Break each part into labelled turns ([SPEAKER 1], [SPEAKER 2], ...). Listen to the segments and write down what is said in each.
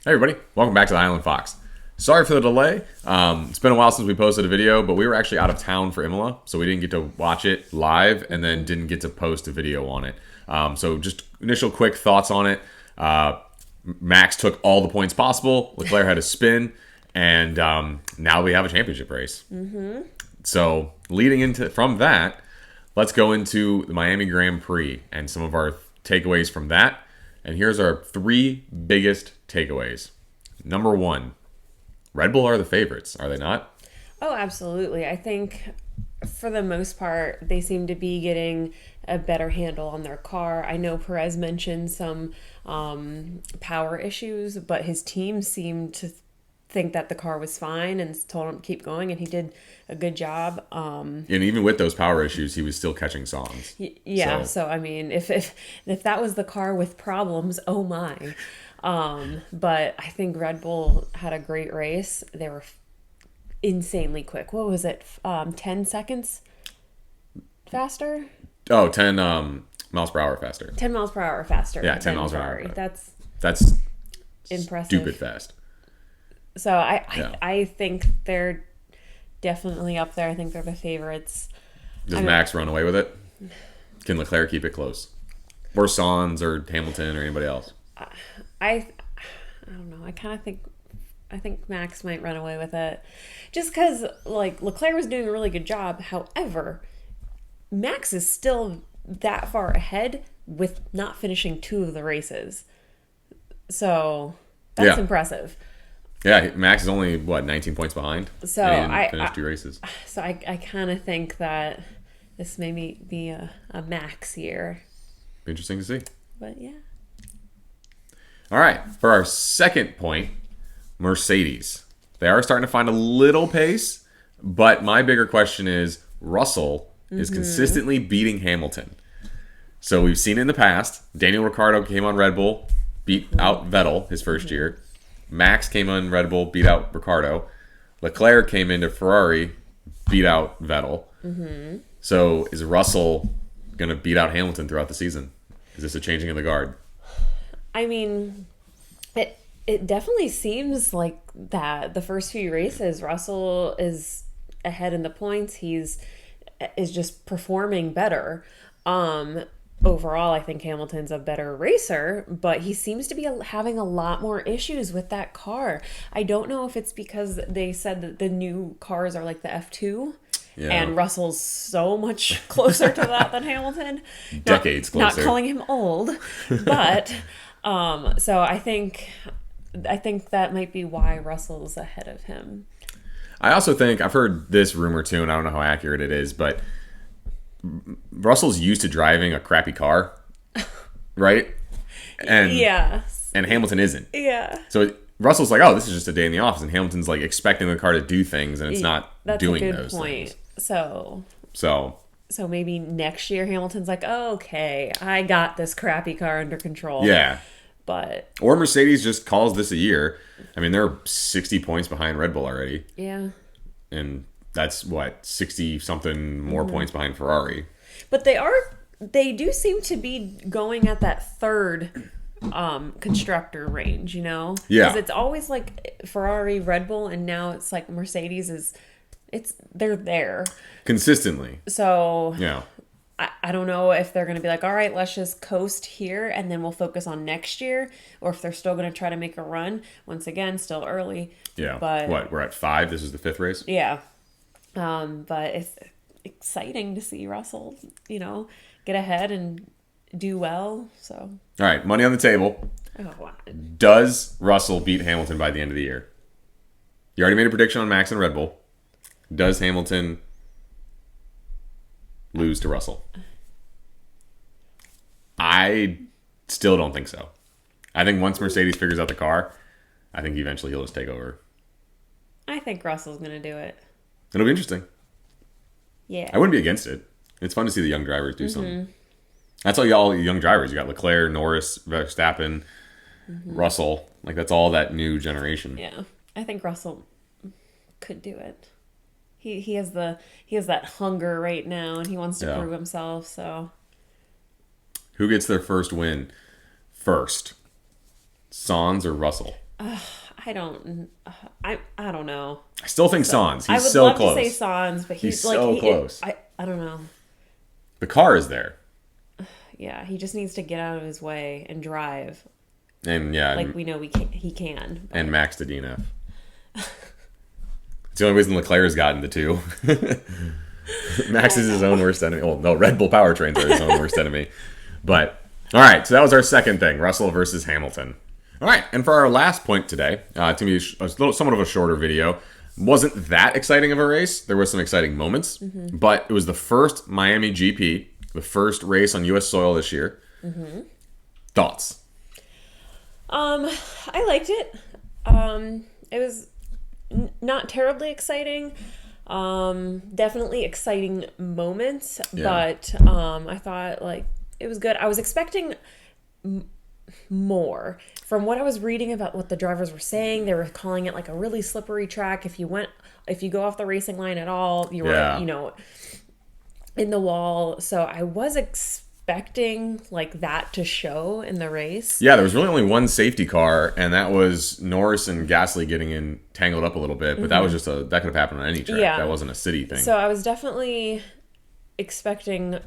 [SPEAKER 1] Hey everybody, welcome back to the Island Fox. Sorry for the delay. It's been a while since we posted a video, but we were actually out of town for Imola, so we didn't get to watch it live and then didn't get to post a video on it. So just initial quick thoughts on it. Max took all the points possible. Leclerc had a spin, and now we have a championship race. So leading into from that, let's go into the Miami Grand Prix and some of our takeaways from that. And here's our three biggest takeaways. Number one, Red Bull are the favorites, are they not?
[SPEAKER 2] Oh, absolutely. I think for the most part, they seem to be getting a better handle on their car. I know Perez mentioned some power issues, but his team seemed to think that the car was fine and told him to keep going, and he did a good job.
[SPEAKER 1] And even with those power issues, he was still catching songs.
[SPEAKER 2] Yeah, so I mean, if that was the car with problems, oh my. But I think Red Bull had a great race. They were insanely quick. What was it? 10 seconds faster?
[SPEAKER 1] Oh, 10 miles per hour faster.
[SPEAKER 2] 10 miles per hour faster.
[SPEAKER 1] Yeah, 10 miles per hour.
[SPEAKER 2] That's impressive.
[SPEAKER 1] Stupid fast.
[SPEAKER 2] So I think they're definitely up there. I think they're the favorites.
[SPEAKER 1] Does Max run away with it? Can Leclerc keep it close? Or Sainz or Hamilton or anybody else?
[SPEAKER 2] I don't know. I think Max might run away with it, just because like Leclerc was doing a really good job. However, Max is still that far ahead with not finishing two of the races, so that's impressive.
[SPEAKER 1] Yeah, Max is only 19 points behind.
[SPEAKER 2] So
[SPEAKER 1] and he didn't finish two races.
[SPEAKER 2] So I kind of think that this may be a Max year.
[SPEAKER 1] Be interesting to see.
[SPEAKER 2] But yeah.
[SPEAKER 1] All right, for our second point, Mercedes. They are starting to find a little pace, but my bigger question is Russell is consistently beating Hamilton. So we've seen it in the past. Daniel Ricciardo came on Red Bull, beat out Vettel his first year. Max came on Red Bull, beat out Ricciardo. Leclerc came into Ferrari, beat out Vettel. So is Russell going to beat out Hamilton throughout the season? Is this a changing of the guard?
[SPEAKER 2] I mean, it definitely seems like that. The first few races, Russell is ahead in the points. Is just performing better. Overall, I think Hamilton's a better racer, but he seems to be having a lot more issues with that car. I don't know if it's because they said that the new cars are like the F2. Yeah. And Russell's so much closer to that than Hamilton.
[SPEAKER 1] Decades closer.
[SPEAKER 2] Not calling him old, but so I think that might be why Russell's ahead of him.
[SPEAKER 1] I also think I've heard this rumor too, and I don't know how accurate it is, but Russell's used to driving a crappy car, right? And and Hamilton isn't.
[SPEAKER 2] Yeah.
[SPEAKER 1] So Russell's like, oh, this is just a day in the office, and Hamilton's like expecting the car to do things, and it's not doing those things.
[SPEAKER 2] So maybe next year Hamilton's like, oh, okay, I got this crappy car under control.
[SPEAKER 1] Yeah.
[SPEAKER 2] Or
[SPEAKER 1] Mercedes just calls this a year. I mean, they're 60 points behind Red Bull already.
[SPEAKER 2] Yeah.
[SPEAKER 1] And that's 60 something more points behind Ferrari.
[SPEAKER 2] But they do seem to be going at that third constructor range, you know?
[SPEAKER 1] Yeah.
[SPEAKER 2] Because it's always like Ferrari, Red Bull, and now it's like Mercedes they're there
[SPEAKER 1] consistently.
[SPEAKER 2] So
[SPEAKER 1] yeah.
[SPEAKER 2] I don't know if they're going to be like, all right, let's just coast here and then we'll focus on next year, or if they're still going to try to make a run. Once again, still early.
[SPEAKER 1] Yeah.
[SPEAKER 2] But
[SPEAKER 1] we're at 5. This is the 5th race.
[SPEAKER 2] Yeah. But it's exciting to see Russell, get ahead and do well. So.
[SPEAKER 1] All right, money on the table.
[SPEAKER 2] Oh, wow.
[SPEAKER 1] Does Russell beat Hamilton by the end of the year? You already made a prediction on Max and Red Bull. Does Hamilton lose to Russell? I still don't think so. I think once Mercedes figures out the car, I think eventually he'll just take over.
[SPEAKER 2] I think Russell's going to do it.
[SPEAKER 1] It'll be interesting.
[SPEAKER 2] Yeah.
[SPEAKER 1] I wouldn't be against it. It's fun to see the young drivers do something. That's all young drivers. You got Leclerc, Norris, Verstappen, Russell. Like, that's all that new generation.
[SPEAKER 2] Yeah. I think Russell could do it. He has that hunger right now, and he wants to prove himself. So,
[SPEAKER 1] who gets their first win first, Sainz or Russell?
[SPEAKER 2] I don't. I don't know.
[SPEAKER 1] I still think Sans.
[SPEAKER 2] I
[SPEAKER 1] He's
[SPEAKER 2] would
[SPEAKER 1] so
[SPEAKER 2] love
[SPEAKER 1] close.
[SPEAKER 2] to say Sans, but
[SPEAKER 1] He's
[SPEAKER 2] like
[SPEAKER 1] so close.
[SPEAKER 2] I don't know.
[SPEAKER 1] The car is there.
[SPEAKER 2] Yeah, he just needs to get out of his way and drive.
[SPEAKER 1] And yeah,
[SPEAKER 2] Like we know he can. But.
[SPEAKER 1] and Max to DNF. It's the only reason Leclerc's gotten the two. Max is his own worst enemy. Well, no, Red Bull powertrains are his own worst enemy. But, all right, so that was our second thing, Russell versus Hamilton. All right, and for our last point today, to me, somewhat of a shorter video. Wasn't that exciting of a race. There were some exciting moments, but it was the first Miami GP, the first race on U.S. soil this year. Thoughts?
[SPEAKER 2] I liked it. It was not terribly exciting. Definitely exciting moments, but I thought like it was good. I was expecting more from what I was reading about what the drivers were saying. They were calling it like a really slippery track. If you go off the racing line at all, you were in the wall. So I was expecting like that to show in the race.
[SPEAKER 1] Yeah, there was really only one safety car, and that was Norris and Gasly getting tangled up a little bit. But that was that could have happened on any track.
[SPEAKER 2] Yeah.
[SPEAKER 1] That wasn't a city thing.
[SPEAKER 2] So I was definitely expecting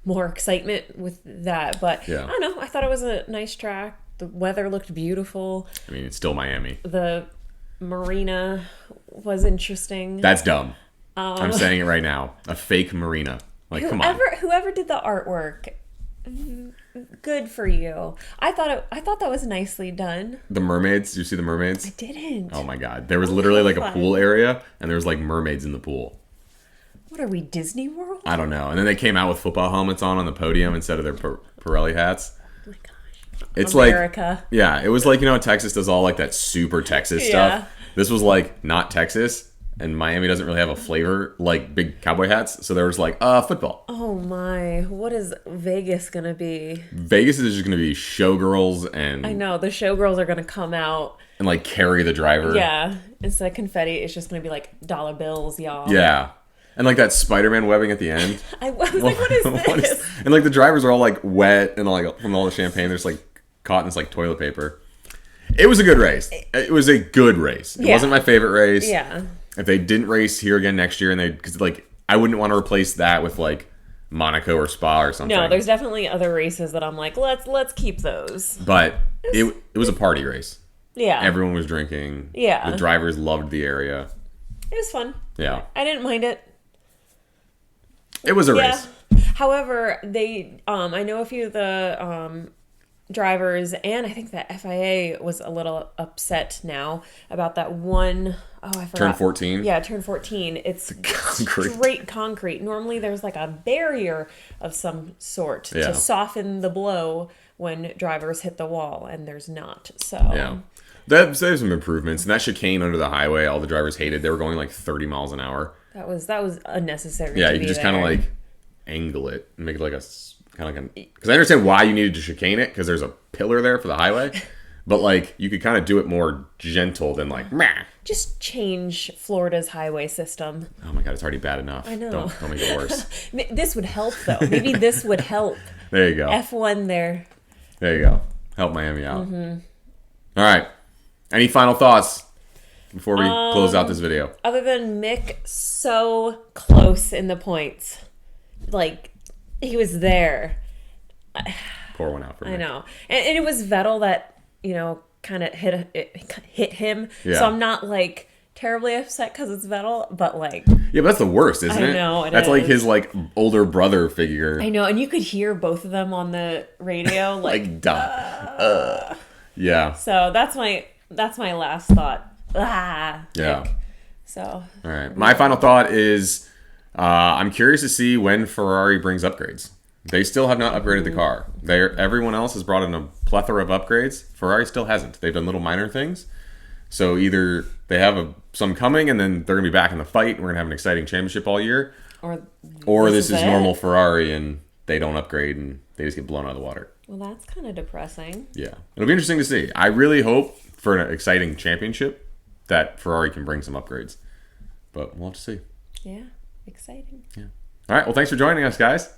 [SPEAKER 2] more excitement with that. But I don't know. I thought it was a nice track. The weather looked beautiful.
[SPEAKER 1] I mean, it's still Miami.
[SPEAKER 2] The marina was interesting.
[SPEAKER 1] That's dumb. I'm saying it right now. A fake marina. Like, come on.
[SPEAKER 2] Whoever did the artwork, good for you. I thought that was nicely done.
[SPEAKER 1] The mermaids. Did you see the mermaids?
[SPEAKER 2] I didn't.
[SPEAKER 1] Oh my god. There was literally like a pool area, and there was like mermaids in the pool.
[SPEAKER 2] What are we, Disney World?
[SPEAKER 1] I don't know. And then they came out with football helmets on the podium instead of their Pirelli hats.
[SPEAKER 2] Oh my gosh.
[SPEAKER 1] It's
[SPEAKER 2] America.
[SPEAKER 1] like, yeah, it was like, Texas does all like that super Texas stuff. This was like not Texas, and Miami doesn't really have a flavor like big cowboy hats. So they were just like, football.
[SPEAKER 2] Oh my, what is Vegas gonna be?
[SPEAKER 1] Vegas is just gonna be showgirls and...
[SPEAKER 2] I know, the showgirls are gonna come out.
[SPEAKER 1] And like carry the driver.
[SPEAKER 2] Yeah, instead of confetti, it's just gonna be like dollar bills, y'all.
[SPEAKER 1] Yeah. And like that Spider-Man webbing at the end.
[SPEAKER 2] I was like, what is this?
[SPEAKER 1] And like the drivers are all like wet and like from all the champagne. There's like caught in this like toilet paper. It was a good race. It was a good race. It wasn't my favorite race.
[SPEAKER 2] Yeah.
[SPEAKER 1] If they didn't race here again next year, and because like I wouldn't want to replace that with like Monaco or Spa or something.
[SPEAKER 2] No, there's definitely other races that I'm like, let's keep those.
[SPEAKER 1] But it was a party race.
[SPEAKER 2] Yeah.
[SPEAKER 1] Everyone was drinking.
[SPEAKER 2] Yeah.
[SPEAKER 1] The drivers loved the area.
[SPEAKER 2] It was fun.
[SPEAKER 1] Yeah.
[SPEAKER 2] I didn't mind it.
[SPEAKER 1] It was a race.
[SPEAKER 2] However, I know a few of the drivers, and I think the FIA was a little upset now about that one. Oh, I forgot.
[SPEAKER 1] Turn 14?
[SPEAKER 2] Yeah, turn 14. It's
[SPEAKER 1] concrete.
[SPEAKER 2] Straight concrete. Normally there's like a barrier of some sort to soften the blow when drivers hit the wall, and there's not. So
[SPEAKER 1] yeah. There's some improvements. And that chicane under the highway, all the drivers hated. They were going like 30 miles an hour.
[SPEAKER 2] That was unnecessary.
[SPEAKER 1] Yeah, you could just kind of like angle it and make it like because I understand why you needed to chicane it because there's a pillar there for the highway, but like you could kind of do it more gentle than like meh.
[SPEAKER 2] Just change Florida's highway system.
[SPEAKER 1] Oh my god, it's already bad enough.
[SPEAKER 2] I know.
[SPEAKER 1] Don't make it worse.
[SPEAKER 2] This would help though. Maybe this would help.
[SPEAKER 1] There you go.
[SPEAKER 2] F1 there.
[SPEAKER 1] There you go. Help Miami out. All right. Any final thoughts before we close out this video?
[SPEAKER 2] Other than Mick so close in the points. Like, he was there.
[SPEAKER 1] Pour one out for me.
[SPEAKER 2] I know. And it was Vettel that, kind of hit him.
[SPEAKER 1] Yeah.
[SPEAKER 2] So I'm not, like, terribly upset because it's Vettel, but, like...
[SPEAKER 1] Yeah, but that's the worst, isn't it?
[SPEAKER 2] I know,
[SPEAKER 1] that's like his, like, older brother figure.
[SPEAKER 2] I know, and you could hear both of them on the radio, like...
[SPEAKER 1] Like, yeah.
[SPEAKER 2] So that's my last thought.
[SPEAKER 1] Yeah.
[SPEAKER 2] Mick. So...
[SPEAKER 1] All right. My final thought is... I'm curious to see when Ferrari brings upgrades. They still have not upgraded the car. Everyone else has brought in a plethora of upgrades. Ferrari still hasn't. They've done little minor things. So either they have some coming and then they're going to be back in the fight and we're going to have an exciting championship all year. Or this is normal Ferrari and they don't upgrade and they just get blown out of the water.
[SPEAKER 2] Well, that's kind of depressing.
[SPEAKER 1] Yeah. It'll be interesting to see. I really hope for an exciting championship that Ferrari can bring some upgrades. But we'll have to see.
[SPEAKER 2] Yeah. Exciting.
[SPEAKER 1] Yeah. All right. Well, thanks for joining us, guys.